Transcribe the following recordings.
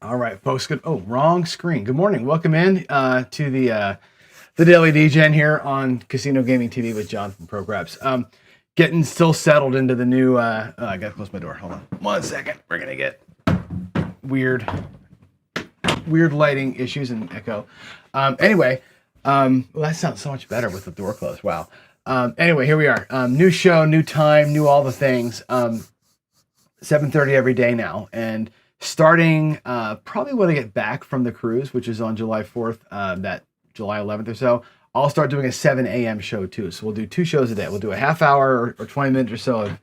All right, folks. Good. Oh, wrong screen. Good morning. Welcome in to the Daily Degen here on Casino Gaming TV with John from ProGraps. Getting still settled into the new. I gotta close my door. Hold on, 1 second. We're gonna get weird lighting issues and echo. Anyway, well, that sounds so much better with the door closed. Wow. Anyway, here we are. New show, new time, new all the things. 7:30 every day now, and starting probably when I get back from the cruise, which is on July 4th, that July 11th or so, I'll start doing a 7 a.m. show too. So we'll do 2 shows a day. We'll do a half hour or 20 minutes or so of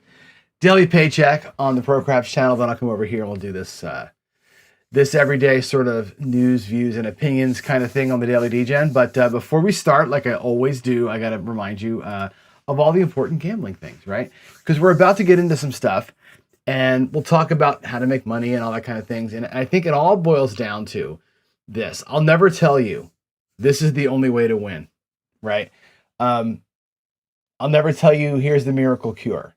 daily paycheck on the ProCraps channel. Then I'll come over here and we'll do this this everyday sort of news, views, and opinions kind of thing on the Daily Degen. But before we start, like I always do, I got to remind you of all the important gambling things, right? Because we're about to get into some stuff. And we'll talk about how to make money and all that kind of things. And I think it all boils down to this. I'll never tell you this is the only way to win, right? I'll never tell you here's the miracle cure,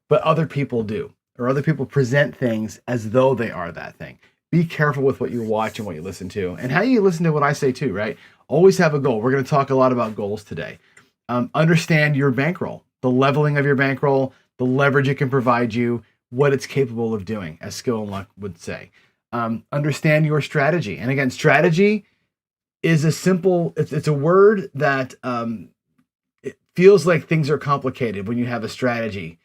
but other people do, or other people present things as though they are that thing. Be careful with what you watch and what you listen to, and how you listen to what I say too, right? Always have a goal. We're going to talk a lot about goals today. Understand your bankroll, the leveling of your bankroll, the leverage it can provide you, what it's capable of doing, as skill and luck would say. Understand your strategy. And again, strategy is a simple, it's a word that it feels like things are complicated when you have a strategy.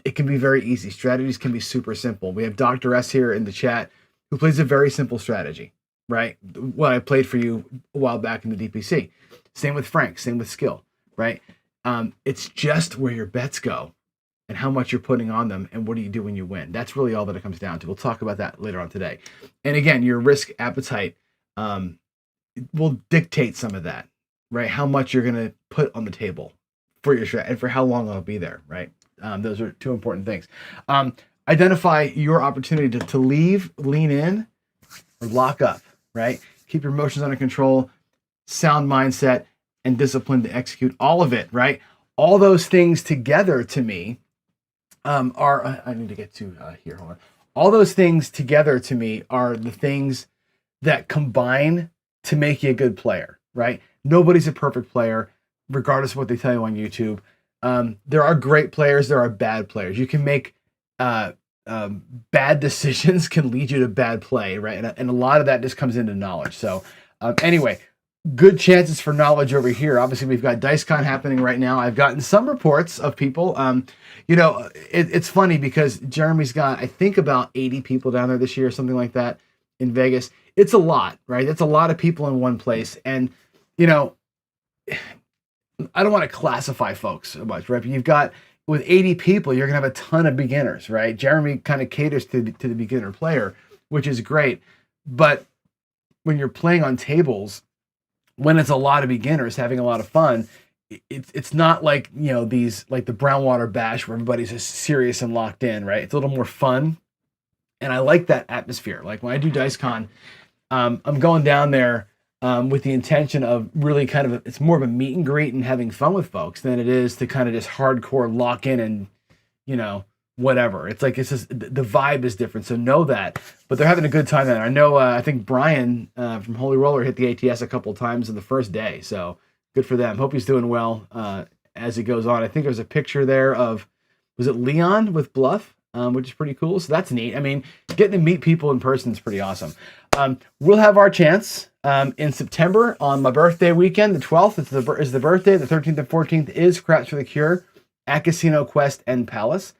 It can be very easy. Strategies can be super simple. We have Dr. S here in the chat who plays a very simple strategy, right? What I played for you a while back in the DPC. Same with Frank, same with skill, right? It's just where your bets go and how much you're putting on them, and what do you do when you win? That's really all that it comes down to. We'll talk about that later on today. And again, your risk appetite will dictate some of that, right? How much you're going to put on the table for your strat and for how long it'll be there, right? Those are 2 important things. Identify your opportunity to leave, lean in, or lock up, right? Keep your emotions under control, sound mindset, and discipline to execute all of it, right? All those things together to me I need to get to here. Hold on. All those things together to me are the things that combine to make you a good player, right? Nobody's a perfect player, regardless of what they tell you on YouTube. There are great players. There are bad players. You can make bad decisions can lead you to bad play, right? And a lot of that just comes into knowledge. So anyway, good chances for knowledge over here. Obviously, we've got DiceCon happening right now. I've gotten some reports of people. It's funny because Jeremy's got, I think, about 80 people down there this year, something like that, in Vegas. It's a lot, right? It's a lot of people in one place. And, I don't want to classify folks so much, right? But you've got, with 80 people, you're going to have a ton of beginners, right? Jeremy kind of caters to the beginner player, which is great. But when you're playing on tables, when it's a lot of beginners having a lot of fun, it's not like, these, like the Brownwater Bash where everybody's just serious and locked in, right? It's a little more fun. And I like that atmosphere. Like when I do DiceCon, I'm going down there with the intention of really kind of, it's more of a meet and greet and having fun with folks than it is to kind of just hardcore lock in and, whatever. It's like, it's just, the vibe is different. So know that, but they're having a good time there. I know, I think Brian from Holy Roller hit the ATS a couple of times in the first day. So good for them. Hope he's doing well as it goes on. I think there's a picture there of, was it Leon with Bluff, which is pretty cool. So that's neat. I mean, getting to meet people in person is pretty awesome. We'll have our chance in September on my birthday weekend. The 12th is the birthday. The 13th and 14th is Craps for the Cure at Casino Quest and Palace.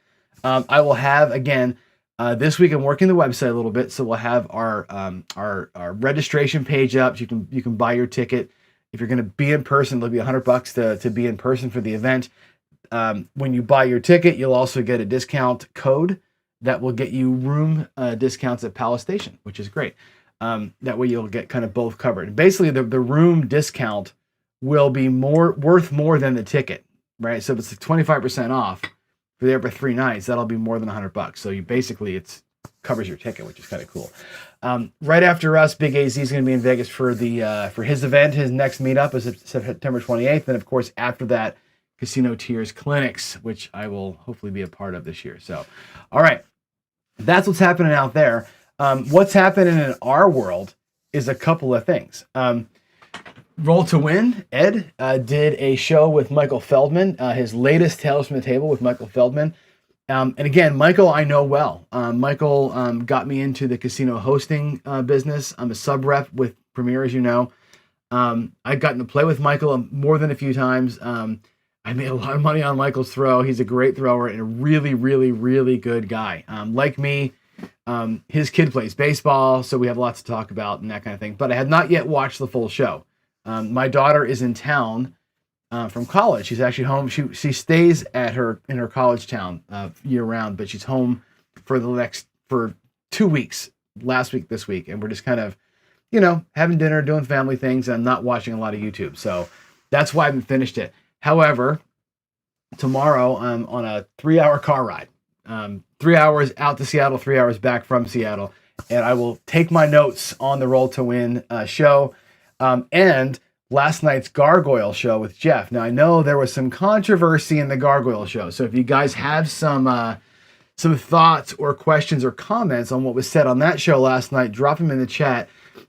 I will have, again, this week I'm working the website a little bit, so we'll have our registration page up. You can buy your ticket. If you're going to be in person, it'll be $100 to be in person for the event. When you buy your ticket, you'll also get a discount code that will get you room discounts at Palace Station, which is great. That way you'll get kind of both covered. Basically, the room discount will be worth more than the ticket, right? So if it's 25% off, if you're there for 3 nights, that'll be more than $100. So you basically, it's covers your ticket, which is kind of cool. Right after us, Big AZ is going to be in Vegas for his event. His next meetup is September 28th. And of course, after that, Casino Tiers Clinics, which I will hopefully be a part of this year. So, all right, that's what's happening out there. What's happening in our world is a couple of things. Roll to Win, Ed, did a show with Michael Feldman, his latest Tales from the Table with Michael Feldman. And again, Michael, I know well. Michael got me into the casino hosting business. I'm a sub rep with Premier, as you know. I've gotten to play with Michael more than a few times. I made a lot of money on Michael's throw. He's a great thrower and a really, really, really good guy. Like me, his kid plays baseball, so we have lots to talk about and that kind of thing. But I have not yet watched the full show. My daughter is in town from college. She's actually home. She stays in her college town year round, but she's home for 2 weeks, last week, this week, and we're just kind of, having dinner, doing family things, and I'm not watching a lot of YouTube. So that's why I haven't finished it. However, tomorrow I'm on a 3-hour car ride. 3 hours out to Seattle, 3 hours back from Seattle, and I will take my notes on the Roll to Win show. And last night's Gargoyle show with Jeff. Now, I know there was some controversy in the Gargoyle show, so if you guys have some thoughts or questions or comments on what was said on that show last night, drop them in the chat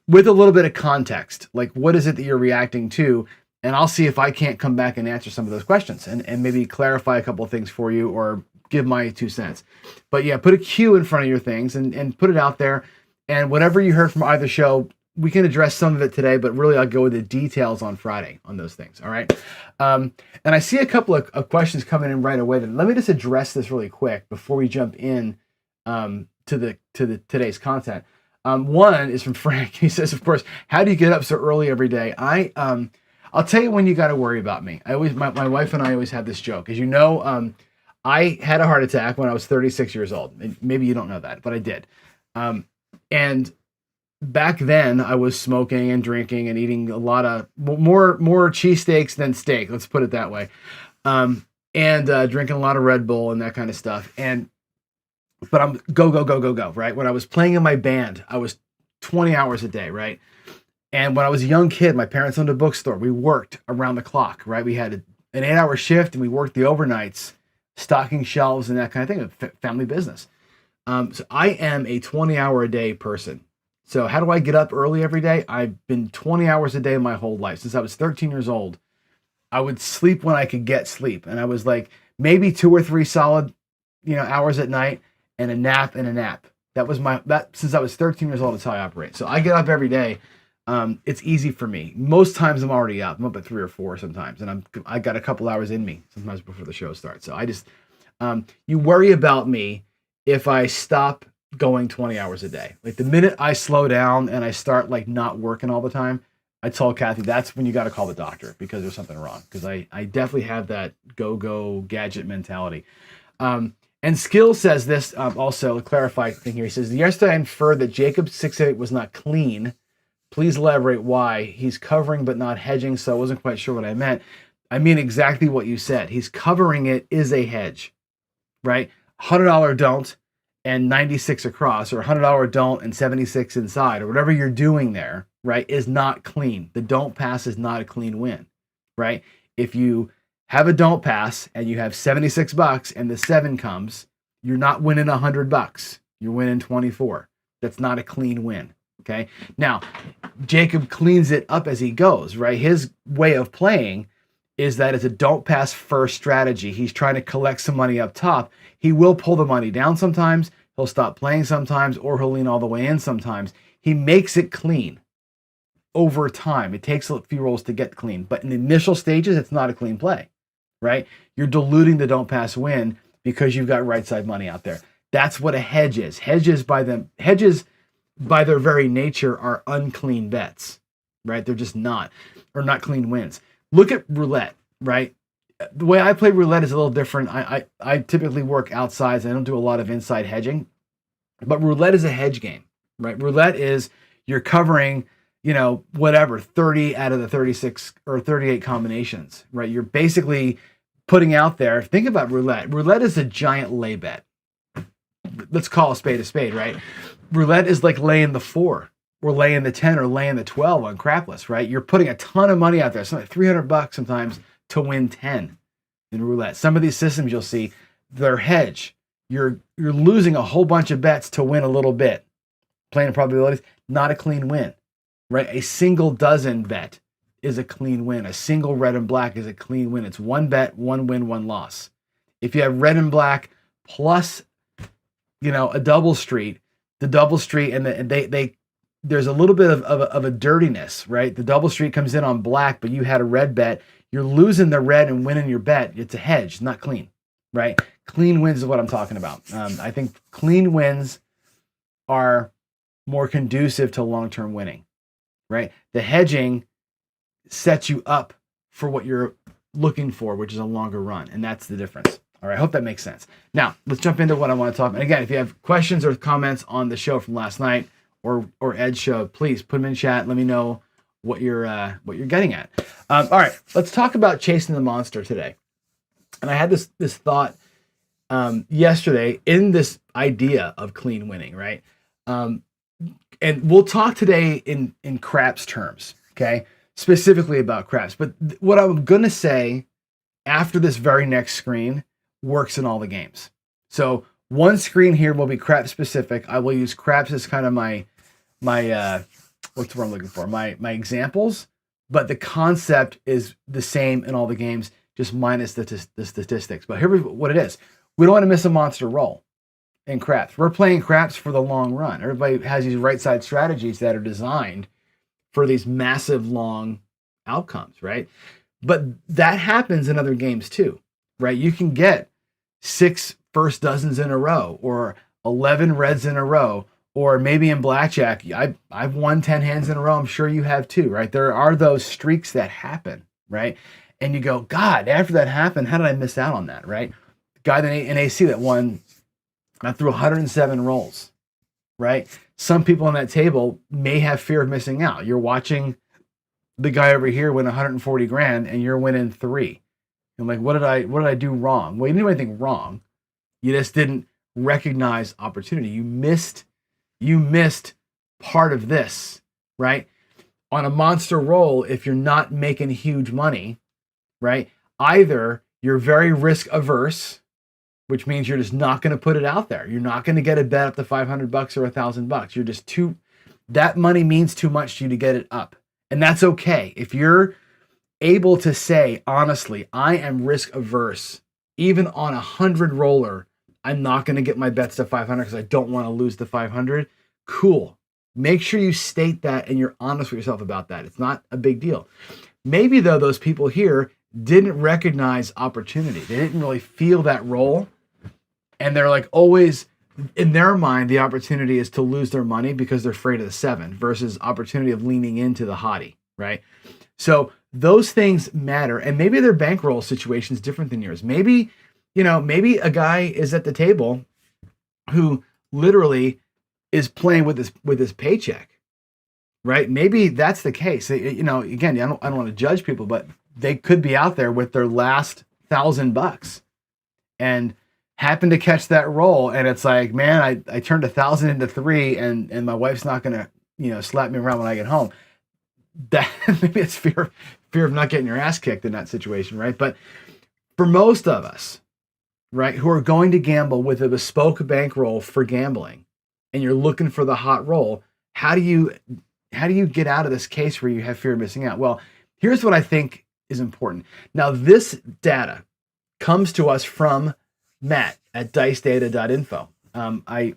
with a little bit of context. Like, what is it that you're reacting to? And I'll see if I can't come back and answer some of those questions and maybe clarify a couple of things for you or give my 2 cents. But yeah, put a Q in front of your things and put it out there. And whatever you heard from either show, we can address some of it today, but really I'll go with the details on Friday on those things. All right. And I see a couple of questions coming in right away. Let me just address this really quick before we jump in to today's content. One is from Frank. He says, of course, how do you get up so early every day? I'll tell you when you got to worry about me. My wife and I always have this joke. As you know, I had a heart attack when I was 36 years old. Maybe you don't know that, but I did. And back then I was smoking and drinking and eating a lot of more cheesesteaks than steak. Let's put it that way. And drinking a lot of Red Bull and that kind of stuff. But I'm go, right? When I was playing in my band, I was 20 hours a day, right? And when I was a young kid, my parents owned a bookstore. We worked around the clock, right? We had an 8-hour shift and we worked the overnights, stocking shelves and that kind of thing, family business. So I am a 20-hour-a-day person. So how do I get up early every day? I've been 20 hours a day my whole life. Since I was 13 years old, I would sleep when I could get sleep. And I was like maybe 2 or 3 solid, hours at night and a nap. That was since I was 13 years old, that's how I operate. So I get up every day. It's easy for me. Most times I'm already up. I'm up at 3 or 4 sometimes. And I got a couple hours in me sometimes before the show starts. So I just, you worry about me if I stop going 20 hours a day. Like the minute I slow down and I start like not working all the time, I told Kathy, that's when you got to call the doctor because there's something wrong. Because I definitely have that go gadget mentality. And Skill says this also, a clarified thing here. He says, yesterday I inferred that Jacob's 6-8 was not clean. Please elaborate why. He's covering but not hedging, so I wasn't quite sure what I meant. I mean exactly what you said. He's covering it is a hedge, right? $100 don't and 96 across, or $100 don't and 76 inside, or whatever you're doing there, right, is not clean. The don't pass is not a clean win, right? If you have a don't pass and you have $76 and the 7 comes, you're not winning $100. You're winning 24. That's not a clean win. Okay. Now, Jacob cleans it up as he goes, right? His way of playing is that it's a don't pass first strategy. He's trying to collect some money up top. He will pull the money down sometimes. He'll stop playing sometimes, or he'll lean all the way in sometimes. He makes it clean over time. It takes a few rolls to get clean, but in the initial stages, it's not a clean play, right? You're diluting the don't pass win because you've got right side money out there. That's what a hedge is. Hedges by their very nature are unclean bets, right? They're just not clean wins. Look at roulette, right? The way I play roulette is a little different. I typically work outside. So I don't do a lot of inside hedging, but roulette is a hedge game, right? Roulette is you're covering, whatever, 30 out of the 36 or 38 combinations, right? You're basically putting out there. Think about roulette. Roulette is a giant lay bet. Let's call a spade, right? Roulette is like laying the 4 or laying the 10 or laying the 12 on crapless, right? You're putting a ton of money out there, something like $300 sometimes to win 10 in roulette. Some of these systems you'll see, they're hedge. You're losing a whole bunch of bets to win a little bit, playing probabilities, not a clean win, right? A single dozen bet is a clean win. A single red and black is a clean win. It's one bet, one win, one loss. If you have red and black plus, a double street, the double street, and there's a little bit of a dirtiness, right? The double street comes in on black, but you had a red bet. You're losing the red and winning your bet. It's a hedge, not clean, right? Clean wins is what I'm talking about. I think clean wins are more conducive to long-term winning, right? The hedging sets you up for what you're looking for, which is a longer run, and that's the difference. All right, I hope that makes sense. Now, let's jump into what I want to talk about. And again, if you have questions or comments on the show from last night or Ed's show, please put them in chat. Let me know what you're getting at. All right, let's talk about chasing the monster today. And I had this thought yesterday in this idea of clean winning, right? And we'll talk today in craps terms, okay? Specifically about craps. But what I'm going to say after this very next screen works in all the games. So one screen here will be crap specific. I will use craps as kind of my what's the word I'm looking for? My examples, but the concept is the same in all the games, just minus the statistics. But here's what it is. We don't want to miss a monster roll in craps. We're playing craps for the long run. Everybody has these right side strategies that are designed for these massive long outcomes, right? But that happens in other games too, right? You can get 6 first dozens in a row or 11 reds in a row, or maybe in blackjack, I've won 10 hands in a row. I'm sure you have too, right? There are those streaks that happen, right? And you go, God, after that happened, how did I miss out on that, right? The guy in AC that won through 107 rolls, right? Some people on that table may have fear of missing out. You're watching the guy over here win 140 grand and you're winning 3. I'm like, what did I do wrong? Well, you didn't do anything wrong. You just didn't recognize opportunity. You missed part of this, right? On a monster roll, if you're not making huge money, right? Either you're very risk averse, which means you're just not going to put it out there. You're not going to get a bet up to $500 or $1,000. You're just that money means too much to you to get it up. And that's okay. If you're able to say, honestly, I am risk averse, even on 100 roller, I'm not going to get my bets to 500 because I don't want to lose the 500. Cool. Make sure you state that and you're honest with yourself about that. It's not a big deal. Maybe though, those people here didn't recognize opportunity. They didn't really feel that roll. And they're like always, in their mind, the opportunity is to lose their money because they're afraid of the 7 versus opportunity of leaning into the hottie, right? So those things matter. And maybe their bankroll situation is different than yours. Maybe a guy is at the table who literally is playing with his paycheck, right? Maybe that's the case. Again, I don't want to judge people, but they could be out there with their last $1,000 and happen to catch that roll. And it's like, man, I turned 1,000 into 3 and my wife's not going to, slap me around when I get home. That maybe it's fear of not getting your ass kicked in that situation, right? But for most of us, right, who are going to gamble with a bespoke bankroll for gambling, and you're looking for the hot roll, how do you get out of this case where you have fear of missing out? Well, here's what I think is important. Now, this data comes to us from Matt at dicedata.info. I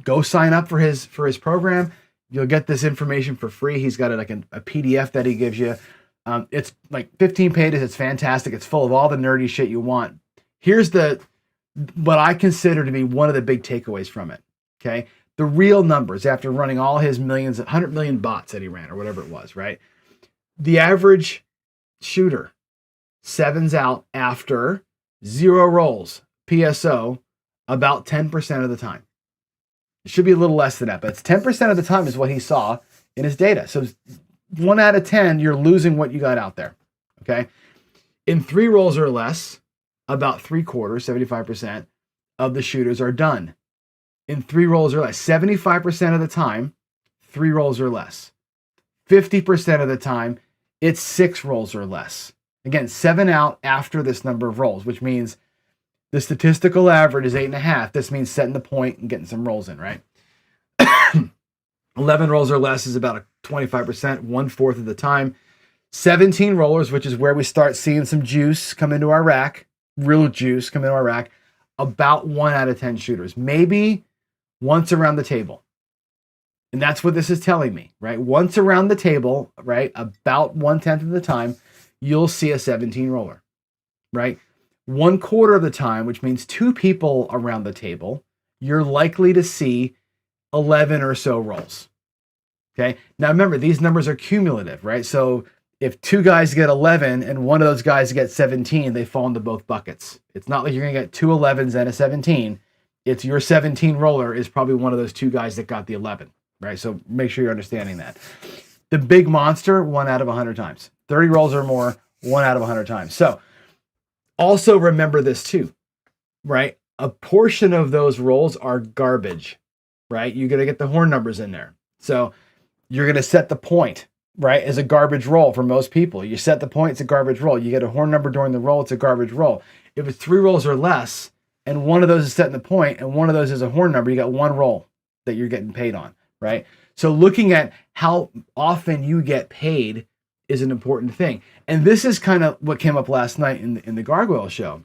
go sign up for his program. You'll get this information for free. He's got a PDF that he gives you. It's like 15 pages. It's fantastic. It's full of all the nerdy shit you want. Here's what I consider to be one of the big takeaways from it. Okay. The real numbers after running all his 100 million bots that he ran or whatever it was, right? The average shooter 7s out after 0 rolls, PSO, about 10% of the time. It should be a little less than that, but it's 10% of the time is what he saw in his data. So 1 out of 10, you're losing what you got out there. Okay. In 3 rolls or less, about 3/4, 75% of the shooters are done. In 3 rolls or less, 75% of the time, 3 rolls or less. 50% of the time, it's 6 rolls or less. Again, 7 out after this number of rolls, which means the statistical average is 8.5. This means setting the point and getting some rolls in, right? 11 rolls or less is about a 25%, 1/4 of the time. 17 rollers, which is where we start seeing some juice come into our rack, real juice come into our rack, about 1 out of 10 shooters, maybe once around the table. And that's what this is telling me, right? Once around the table, right, about 1/10 of the time, you'll see a 17 roller, right? 1/4 of the time, which means 2 people around the table, you're likely to see 11 or so rolls. Okay. Now remember, these numbers are cumulative, right? So if 2 guys get 11 and one of those guys gets 17, they fall into both buckets. It's not like you're going to get 2 11s and a 17. It's your 17 roller is probably one of those 2 guys that got the 11, right? So make sure you're understanding that. The big monster, 1 out of 100 times. 30 rolls or more, 1 out of 100 times. So also remember this too, right? A portion of those rolls are garbage, right? You're going to get the horn numbers in there. So you're going to set the point, right, as a garbage roll for most people. You set the point, it's a garbage roll. You get a horn number during the roll, it's a garbage roll. If it's 3 rolls or less, and one of those is setting the point, and one of those is a horn number, you got 1 roll that you're getting paid on, right? So looking at how often you get paid is an important thing. And this is kind of what came up last night in the Gargoyle show.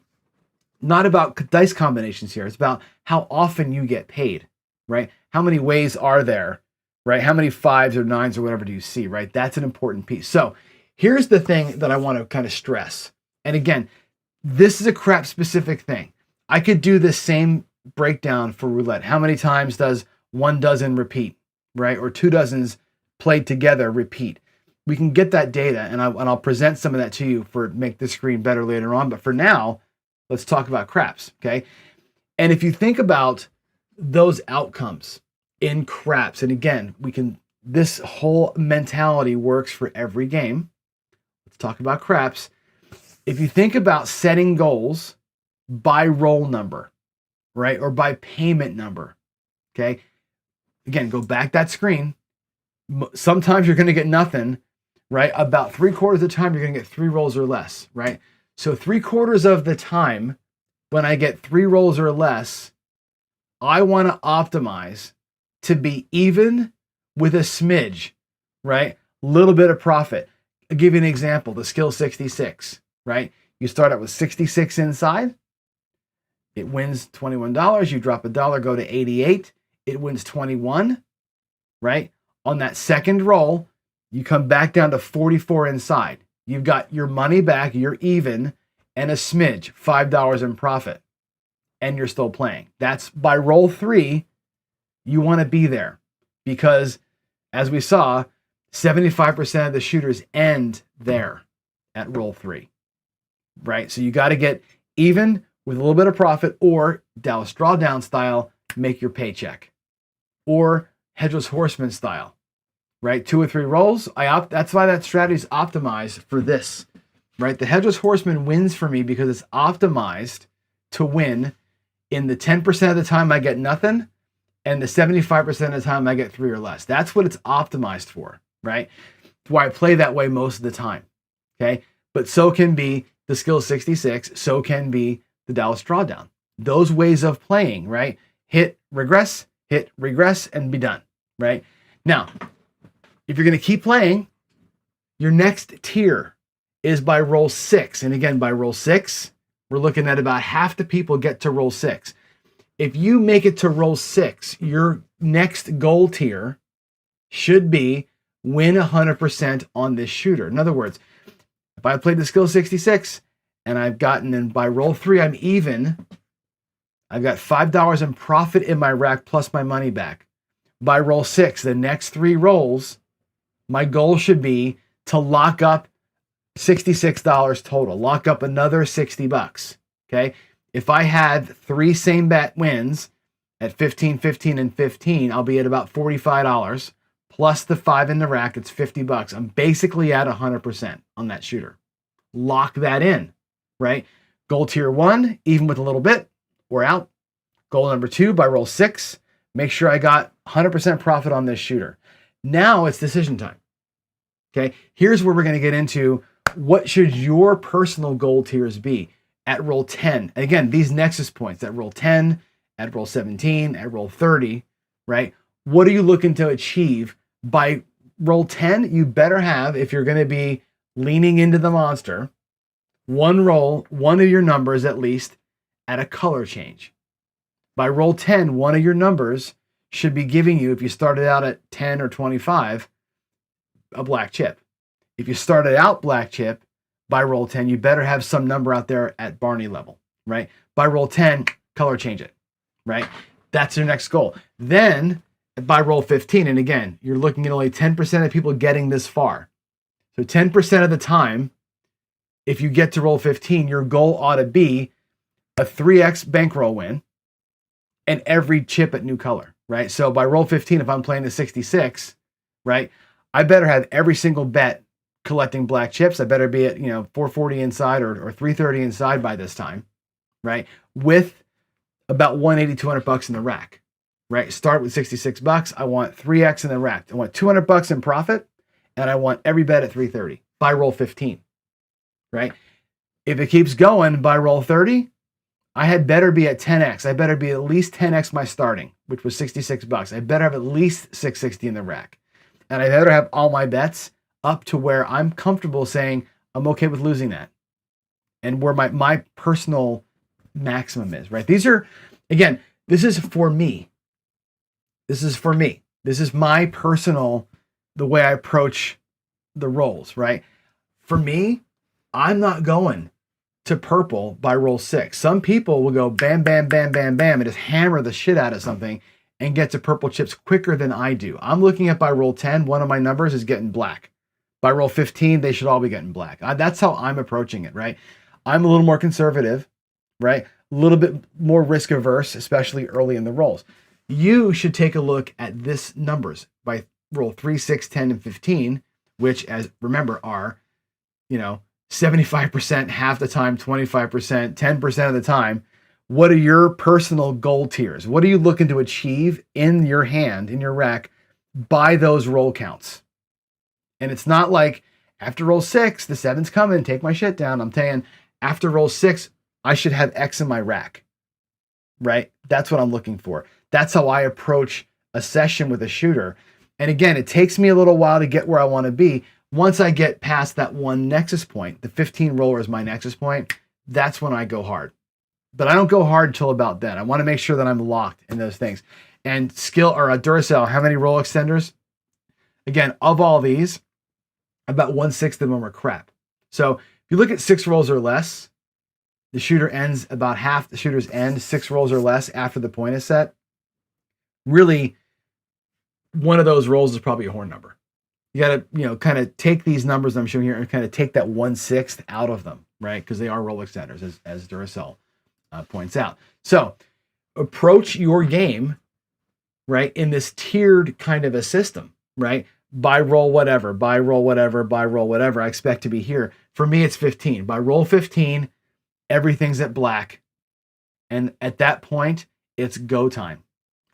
Not about dice combinations here. It's about how often you get paid, right? How many ways are there, right? How many 5s or 9s or whatever do you see, right? That's an important piece. So here's the thing that I want to kind of stress. And again, this is a crap specific thing. I could do this same breakdown for roulette. How many times does 1 dozen repeat, right? Or 2 dozens played together repeat? We can get that data, and I'll present some of that to you for make the screen better later on. But for now, let's talk about craps, okay? And if you think about those outcomes in craps, and again, this whole mentality works for every game. Let's talk about craps. If you think about setting goals by roll number, right, or by payment number, okay? Again, go back that screen. Sometimes you're going to get nothing, right? About 3/4 of the time, you're going to get 3 rolls or less, right? So 3/4 of the time, when I get 3 rolls or less, I want to optimize to be even with a smidge, right? Little bit of profit. I'll give you an example, the skill 66, right? You start out with 66 inside. It wins $21. You drop $1, go to 88. It wins 21, right? On that second roll, you come back down to 44 inside. You've got your money back, you're even, and a smidge, $5 in profit, and you're still playing. That's by roll 3, you want to be there because, as we saw, 75% of the shooters end there at roll 3, right? So you got to get even with a little bit of profit, or Dallas Drawdown style, make your paycheck, or Headless Horseman style, right? 2 or 3 rolls. That's why that strategy is optimized for this, right? The Headless Horseman wins for me because it's optimized to win in the 10% of the time I get nothing, and the 75% of the time I get 3 or less. That's what it's optimized for, right? That's why I play that way most of the time, okay? But so can be the skill 66, so can be the Dallas Drawdown. Those ways of playing, right? Hit, regress, and be done, right? Now, if you're going to keep playing, your next tier is by roll 6. And again, by roll 6, we're looking at about half the people get to roll 6. If you make it to roll 6, your next goal tier should be win 100% on this shooter. In other words, if I played the skill 66 and I've gotten in by roll 3, I'm even. I've got $5 in profit in my rack plus my money back. By roll 6, the next 3 rolls, my goal should be to lock up $66 total. Lock up another $60. Okay. If I had 3 same bet wins at 15, 15, and 15, I'll be at about $45 plus the 5 in the rack. It's $50. I'm basically at 100% on that shooter. Lock that in, right? Goal tier 1, even with a little bit, we're out. Goal number 2, by roll 6, make sure I got 100% profit on this shooter. Now it's decision time. Okay, here's where we're going to get into what should your personal goal tiers be at roll 10. And again, these nexus points at roll 10, at roll 17, at roll 30, right? What are you looking to achieve by roll 10? You better have, if you're going to be leaning into the monster, one roll, one of your numbers at least, at a color change. By roll 10, one of your numbers should be giving you, if you started out at 10 or 25, a black chip. If you started out black chip, by roll 10, you better have some number out there at Barney level, right? By roll 10, color change it, right? That's your next goal. Then by roll 15, and again, you're looking at only 10% of people getting this far. So 10% of the time, if you get to roll 15, your goal ought to be a 3x bankroll win and every chip at new color, right? So by roll 15, if I'm playing the 66, right, I better have every single bet collecting black chips. I better be at 440 inside or 330 inside by this time, right? With about 180, 200 bucks in the rack, right? Start with 66 bucks. I want 3x in the rack. I want 200 bucks in profit, and I want every bet at 330 by roll 15, right? If it keeps going by roll 30, I had better be at 10x. I better be at least 10x my starting, which was 66 bucks. I better have at least 660 in the rack. And I better have all my bets up to where I'm comfortable saying I'm okay with losing that. And where my personal maximum is, right? These are, again, this is for me. This is for me. This is my personal, the way I approach the rolls, right? For me, I'm not going to purple by roll 6. Some people will go bam, bam, bam, bam, bam, and just hammer the shit out of something and get to purple chips quicker than I do. I'm looking at by roll 10, one of my numbers is getting black. By roll 15, they should all be getting black. That's how I'm approaching it, right? I'm a little more conservative, right? A little bit more risk averse, especially early in the rolls. You should take a look at this numbers by roll 3, 6, 10, and 15, which, as remember, are, 75% half the time, 25%, 10% of the time. What are your personal goal tiers? What are you looking to achieve in your hand, in your rack, by those roll counts? And it's not like after roll 6, the 7's coming, take my shit down. I'm saying after roll 6, I should have X in my rack, right? That's what I'm looking for. That's how I approach a session with a shooter. And again, it takes me a little while to get where I want to be. Once I get past that one nexus point, the 15 roller is my nexus point, that's when I go hard. But I don't go hard until about then. I want to make sure that I'm locked in those things. And skill or Duracell, how many roll extenders? Again, of all these, about 1/6 of them are crap. So if you look at 6 rolls or less, the shooter ends about half the shooters end 6 rolls or less after the point is set. Really, one of those rolls is probably a horn number. You got to, kind of take these numbers I'm showing here and kind of take that 1/6 out of them, right? Because they are roll extenders, as Duracell points out. So approach your game, right, in this tiered kind of a system, right? By roll whatever, by roll whatever, by roll whatever. I expect to be here. For me, it's 15. By roll 15, everything's at black. And at that point, it's go time.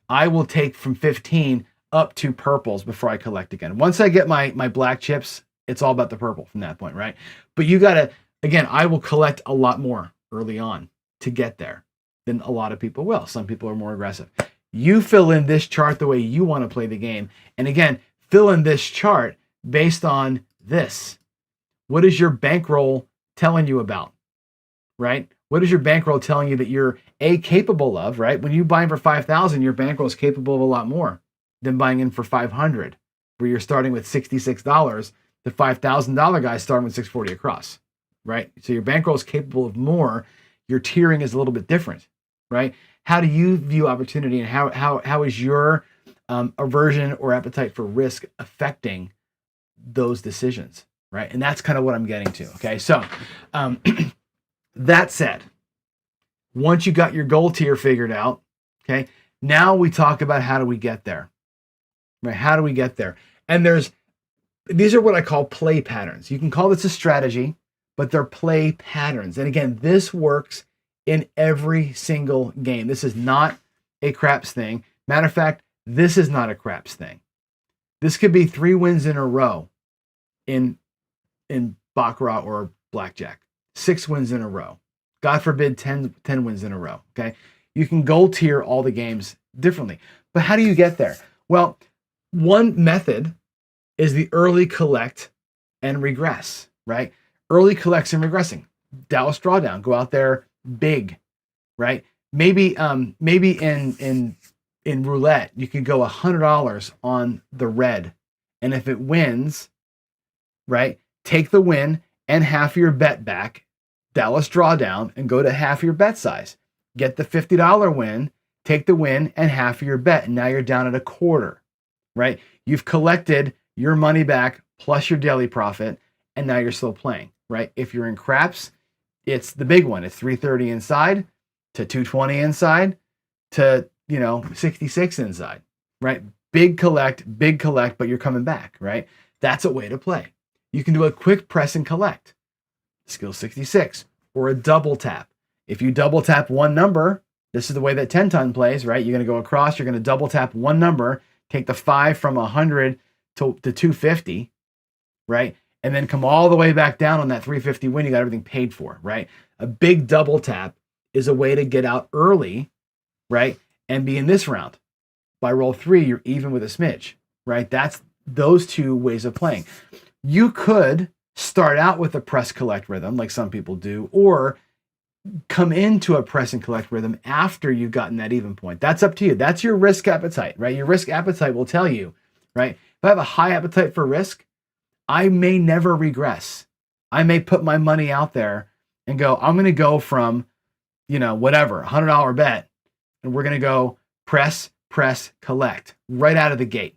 I will take from 15 up to purples before I collect again. Once I get my black chips, it's all about the purple from that point, right? But you got to, again, I will collect a lot more early on to get there than a lot of people will. Some people are more aggressive. You fill in this chart the way you want to play the game. And again, fill in this chart based on this. What is your bankroll telling you about, right? What is your bankroll telling you that you're capable of, right? When you buy in for 5,000, your bankroll is capable of a lot more than buying in for 500, where you're starting with $66. The $5,000 guy starting with 640 across, right? So your bankroll is capable of more. Your tiering is a little bit different, right? How do you view opportunity, and how is your aversion or appetite for risk affecting those decisions, right? And that's kind of what I'm getting to. Okay, so that said, once you got your goal tier figured out, okay, now we talk about how do we get there, right? How do we get there? And these are what I call play patterns. You can call this a strategy, but they're play patterns. And again, this works in every single game. This is not a craps thing. Matter of fact, this is not a craps thing. This could be 3 wins in a row in Baccarat or Blackjack. 6 wins in a row. God forbid 10 wins in a row, okay? You can goal tier all the games differently. But how do you get there? Well, one method is the early collect and regress, right? Early collects and regressing. Dallas drawdown, go out there big, right? Maybe in roulette, you could go $100 on the red. And if it wins, right, take the win and half your bet back, Dallas drawdown, and go to half your bet size. Get the $50 win, take the win and half of your bet, and now you're down at a quarter, right? You've collected your money back plus your daily profit, and now you're still playing, right? If you're in craps, it's the big one. It's 330 inside to 220 inside to, 66 inside, right? Big collect, but you're coming back, right? That's a way to play. You can do a quick press and collect, skill 66, or a double tap. If you double tap one number, this is the way that 10 ton plays, right? You're going to go across, you're going to double tap one number, take the 5 from 100 to 250, right? And then come all the way back down on that 350 win. You got everything paid for, right? A big double tap is a way to get out early, right? And be in this round. By roll 3, you're even with a smidge, right? That's those two ways of playing. You could start out with a press collect rhythm like some people do, or come into a press and collect rhythm after you've gotten that even point. That's up to you. That's your risk appetite, right? Your risk appetite will tell you, right? If I have a high appetite for risk, I may never regress. I may put my money out there and go, I'm going to go from, whatever, $100 bet, and we're going to go press, collect right out of the gate,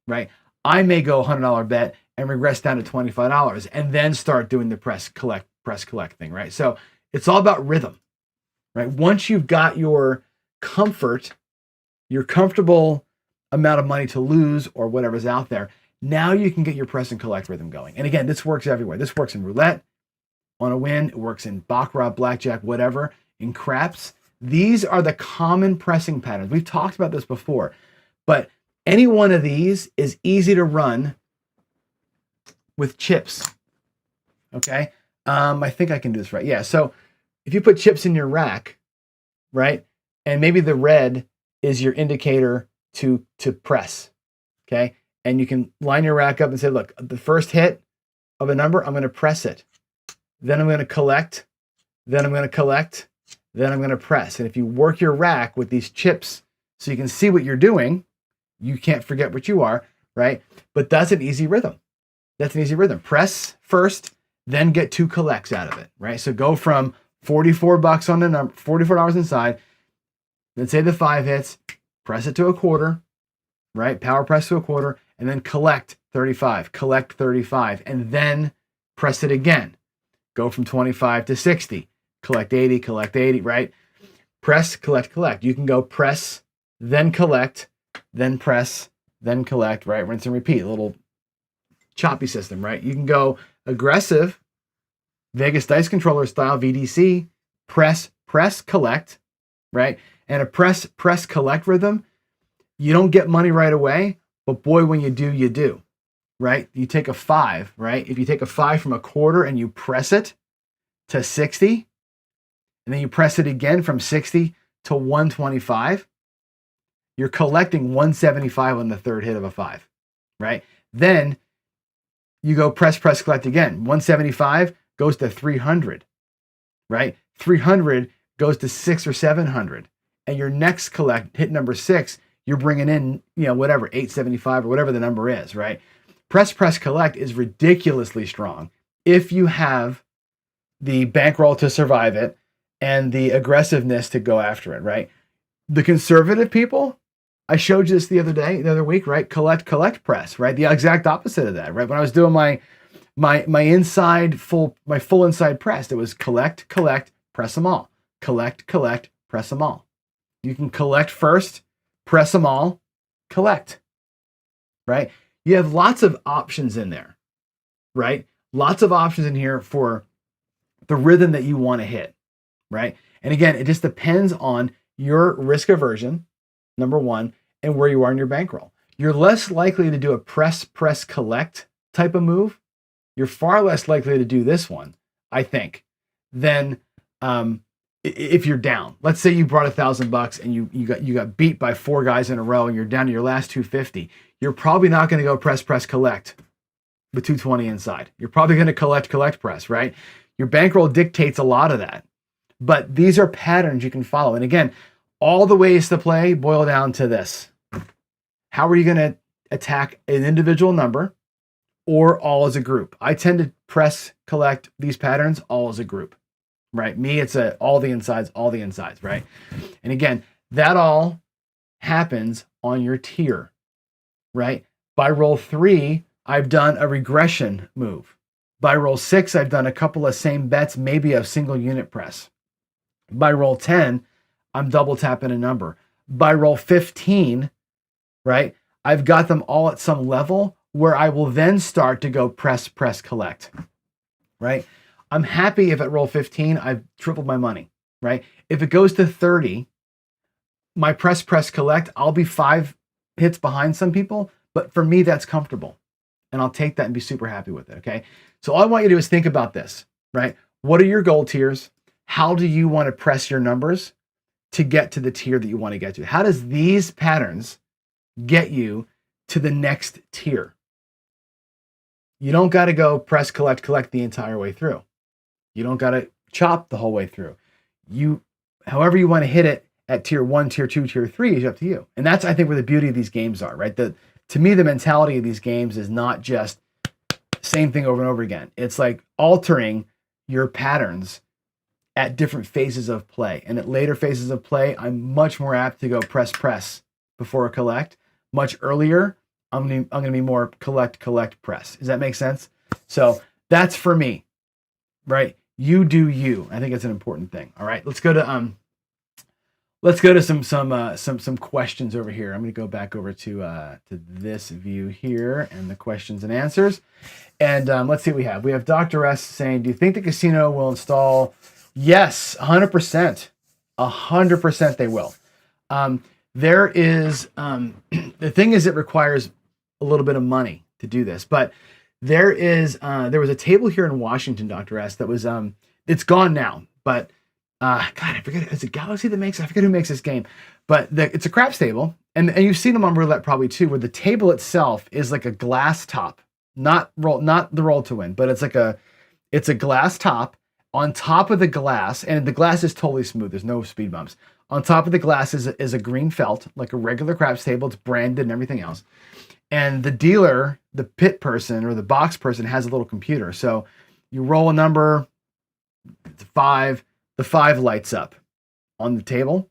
right? I may go $100 bet and regress down to $25 and then start doing the press, collect thing, right? So it's all about rhythm, right? Once you've got your comfortable amount of money to lose or whatever's out there, now you can get your press and collect rhythm going. And again, this works everywhere. This works in roulette, on a win. It works in baccarat, blackjack, whatever, in craps. These are the common pressing patterns. We've talked about this before, but any one of these is easy to run with chips. Okay. I think I can do this right. Yeah. So if you put chips in your rack, right, and maybe the red is your indicator to press. Okay. And you can line your rack up and say, look, the first hit of a number, I'm going to press it. Then I'm going to collect. Then I'm going to collect. Then I'm going to press. And if you work your rack with these chips so you can see what you're doing, you can't forget what you are, right? But that's an easy rhythm. That's an easy rhythm. Press first, then get 2 collects out of it, right? So go from $44 on the number, $44 inside. Let's say the 5 hits, press it to a quarter, right? Power press to a quarter, and then collect 35, and then press it again. Go from 25 to 60, collect 80, right? Press, collect. You can go press, then collect, then press, then collect, right? Rinse and repeat, a little choppy system, right? You can go aggressive, Vegas dice controller style, VDC, press, collect, right? And a press, collect rhythm, you don't get money right away, but boy, when you do, right? You take a 5, right? If you take a 5 from a quarter and you press it to 60, and then you press it again from 60 to 125, you're collecting 175 on the third hit of a 5, right? Then you go press, collect again. 175 goes to 300, right? 300 goes to 600 or 700. And your next collect, hit number 6, you're bringing in, whatever, 875 or whatever the number is, right? Press, collect is ridiculously strong if you have the bankroll to survive it and the aggressiveness to go after it, right? The conservative people, I showed you this the other week, right? Collect, press, right? The exact opposite of that, right? When I was doing my full inside press, it was collect, press them all. Collect, press them all. You can collect first, press them all, collect, right? You have lots of options in there, right? Lots of options in here for the rhythm that you want to hit, right? And again, it just depends on your risk aversion, number one, and where you are in your bankroll. You're less likely to do a press, collect type of move. You're far less likely to do this one, I think, than if you're down. Let's say you brought $1,000 and you got beat by 4 guys in a row and you're down to your last 250. You're probably not going to go press, collect with 220 inside. You're probably going to collect, press, right? Your bankroll dictates a lot of that. But these are patterns you can follow. And again, all the ways to play boil down to this. How are you going to attack an individual number or all as a group? I tend to press, collect these patterns all as a group, right? Me, it's all the insides, right? And again, that all happens on your tier, right? By roll 3, I've done a regression move. By roll 6, I've done a couple of same bets, maybe a single unit press. By roll 10, I'm double tapping a number. By roll 15, right, I've got them all at some level where I will then start to go press, collect, right? I'm happy if at roll 15, I've tripled my money, right? If it goes to 30, my press, collect, I'll be 5 hits behind some people, but for me, that's comfortable. And I'll take that and be super happy with it, okay? So all I want you to do is think about this, right? What are your goal tiers? How do you want to press your numbers to get to the tier that you want to get to? How does these patterns get you to the next tier? You don't got to go press, collect the entire way through. You don't got to chop the whole way through. However you want to hit it at tier 1, tier 2, tier 3 is up to you. And that's, I think, where the beauty of these games are, right? To me, the mentality of these games is not just same thing over and over again. It's like altering your patterns at different phases of play. And at later phases of play, I'm much more apt to go press before a collect. Much earlier, I'm going to be more collect, press. Does that make sense? So that's for me, right? You do you. I think it's an important thing. All right, let's go to some questions over here. I'm going to go back over to this view here and the questions and answers. And let's see what we have. We have Dr. S saying, do you think the casino will install? Yes, 100%. 100% they will. There is, the thing is, it requires a little bit of money to do this, but there was a table here in Washington, Dr. S, that was, it's gone now, but God, I forget, is it Galaxy that makes, I forget who makes this game, but it's a craps table, and you've seen them on roulette probably too, where the table itself is like a not the roll to win, but it's a glass top. On top of the glass, and the glass is totally smooth, there's no speed bumps. On top of the glass is a green felt, like a regular craps table. It's branded and everything else. And the dealer, the pit person or the box person, has a little computer. So you roll a number, it's 5, the 5 lights up on the table.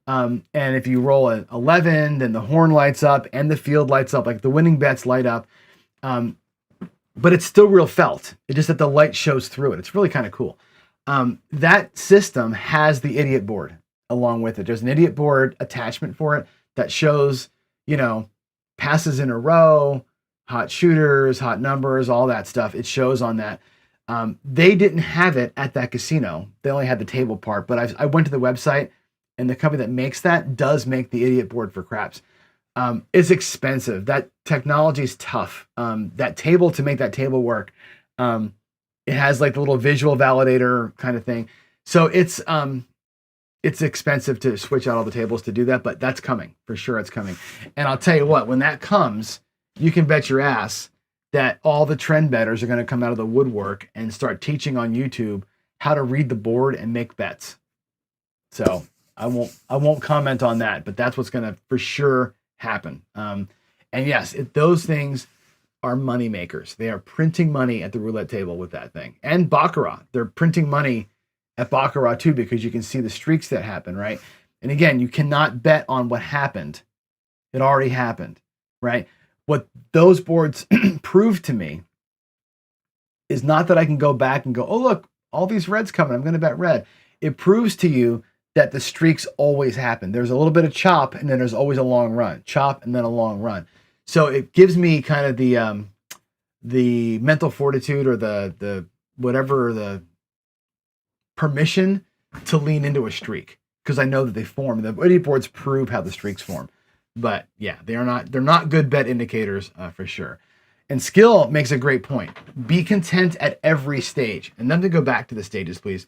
And if you roll an 11, then the horn lights up and the field lights up, like the winning bets light up. But it's still real felt. It's just that the light shows through it. It's really kind of cool. That system has the idiot board along with it. There's an idiot board attachment for it that shows, passes in a row, hot shooters, hot numbers, all that stuff. It shows on that. They didn't have it at that casino. They only had the table part, but I went to the website, and the company that makes that does make the idiot board for craps. It's expensive. That technology is tough. That table, to make that table work, it has like the little visual validator kind of thing. So it's expensive to switch out all the tables to do that, but that's coming for sure. It's coming. And I'll tell you what, when that comes, you can bet your ass that all the trend bettors are going to come out of the woodwork and start teaching on YouTube how to read the board and make bets. So I won't comment on that, but that's what's going to for sure happen. And yes, those things are money makers. They are printing money at the roulette table with that thing. And Baccarat, they're printing money at Baccarat too, because you can see the streaks that happen, right? And again, you cannot bet on what happened. It already happened, right? What those boards prove to me is not that I can go back and go, oh, look, all these reds coming, I'm going to bet red. It proves to you that the streaks always happen. There's a little bit of chop, and then there's always a long run. Chop, and then a long run. So it gives me kind of the mental fortitude or the whatever, the permission to lean into a streak, because I know that they form. The idiot boards prove how the streaks form. But yeah, they're not good bet indicators for sure. And Skill makes a great point. Be content at every stage. And then to go back to the stages, please.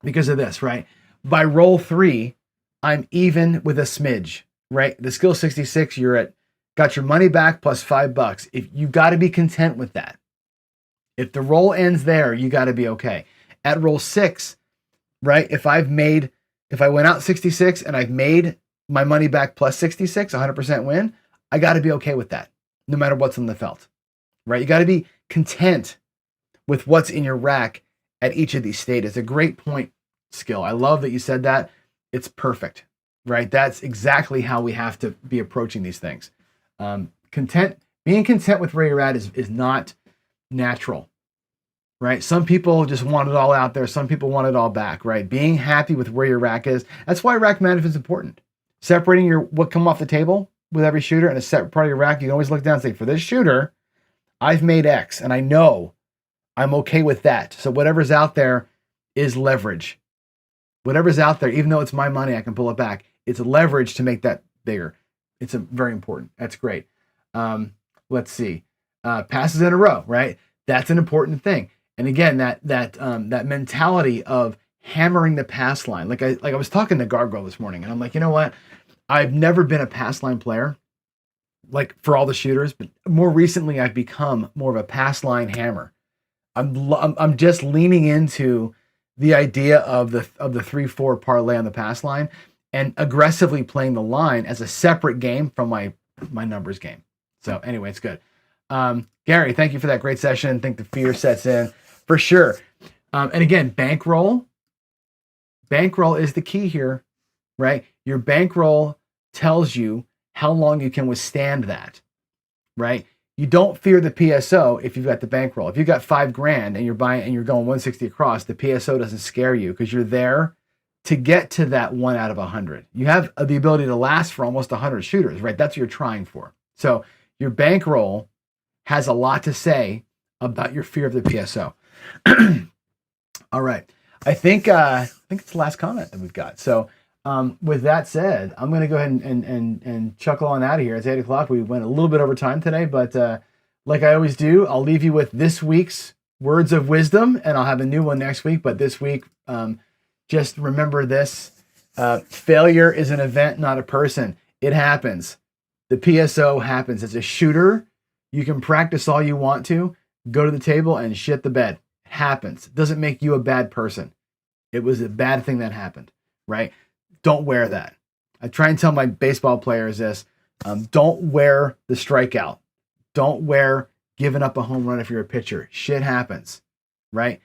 because of this, right? By roll 3, I'm even with a smidge, right? The skill 66, got your money back plus $5. If you got to be content with that. If the roll ends there, you got to be okay. At roll 6, right? If I went out 66 and I've made my money back plus 66, 100% win, I got to be okay with that, no matter what's on the felt, right? You got to be content with what's in your rack at each of these states. It's a great point, Skill. I love that you said that. It's perfect, right? That's exactly how we have to be approaching these things. Being content with where you're at is not natural, right? Some people just want it all out there. Some people want it all back, right? Being happy with where your rack is. That's why rack management is important. Separating what come off the table with every shooter and a separate part of your rack. You can always look down and say, for this shooter, I've made X and I know I'm okay with that. So whatever's out there is leverage. Whatever's out there, even though it's my money, I can pull it back. It's leverage to make that bigger. It's very important. That's great. Let's see. Passes in a row, right? That's an important thing. And again, that mentality of hammering the pass line. Like I was talking to Gargoyle this morning, and I'm like, you know what? I've never been a pass line player, like for all the shooters, but more recently I've become more of a pass line hammer. I'm just leaning into the idea of the 3-4 parlay on the pass line and aggressively playing the line as a separate game from my numbers game. So anyway, it's good. Gary, thank you for that great session. I think the fear sets in for sure. And again, bankroll is the key here, right? Your bankroll tells you how long you can withstand that, right? You don't fear the PSO if you've got the bankroll. If you've got $5,000 and you're buying and you're going 160 across, the PSO doesn't scare you because you're there to get to that 1 out of 100. You have the ability to last for almost 100 shooters, right? That's what you're trying for. So your bankroll has a lot to say about your fear of the PSO. All right. I think it's the last comment that we've got. So with that said, I'm going to go ahead and chuckle on out of here. It's 8 o'clock. We went a little bit over time today, but like I always do, I'll leave you with this week's words of wisdom, and I'll have a new one next week. But this week, just remember this. Failure is an event, not a person. It happens. The PSO happens. As a shooter, you can practice all you want to, go to the table and shit the bed. It happens. It doesn't make you a bad person. It was a bad thing that happened, right? Don't wear that. I try and tell my baseball players this. Don't wear the strikeout. Don't wear giving up a home run if you're a pitcher. Shit happens, right?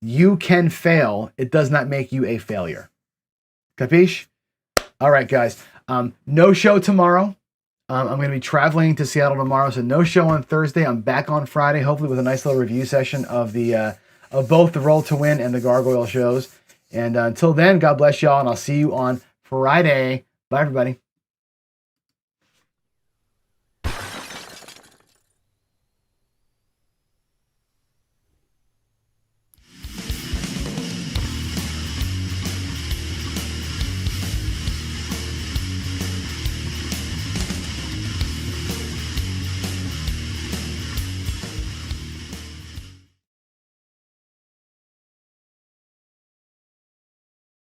You can fail. It does not make you a failure. Capiche? All right, guys. No show tomorrow. I'm going to be traveling to Seattle tomorrow, so no show on Thursday. I'm back on Friday, hopefully with a nice little review session of both the Roll to Win and the Gargoyle shows. And until then, God bless y'all, and I'll see you on Friday. Bye, everybody.